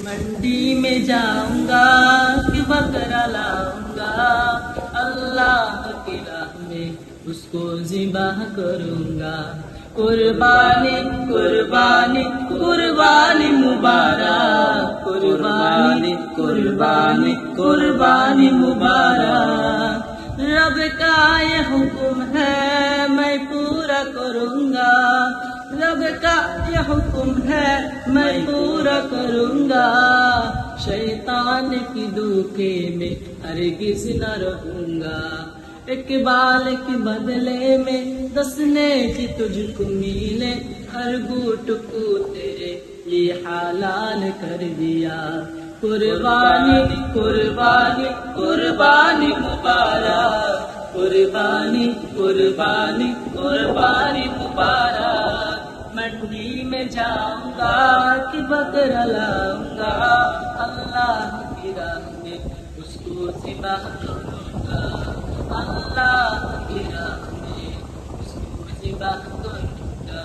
मंडी में जाऊंगा कि बकरा लाऊंगा, अल्लाह की राह में उसको ज़िबाह करूंगा। कुर्बानी कुर्बानी कुर्बानी मुबारक, कुर्बानी कुर्बानी कुर्बानी मुबारक। रब का ये हुक्म है मैं पूरा करूंगा, रब का ये हुक्म है मैं पूरा करूंगा। शैतान की धोखे में हरगिज़ न रहूंगा। इकबाल के बदले में 10 नेकी तुझको मिले, हर घूंट को तेरे लिए हलाल कर दिया। कुर्बानी कुर्बानी कुर्बानी मुबारक, कुर्बानी कुर्बानी कुर्बानी मुबारक। मंडी में जाऊंगा कि बकरा लाऊंगा, अल्लाह की राह में उसको ज़िबाह करूंगा, अल्लाह की राह में उसको ज़िबाह करूंगा।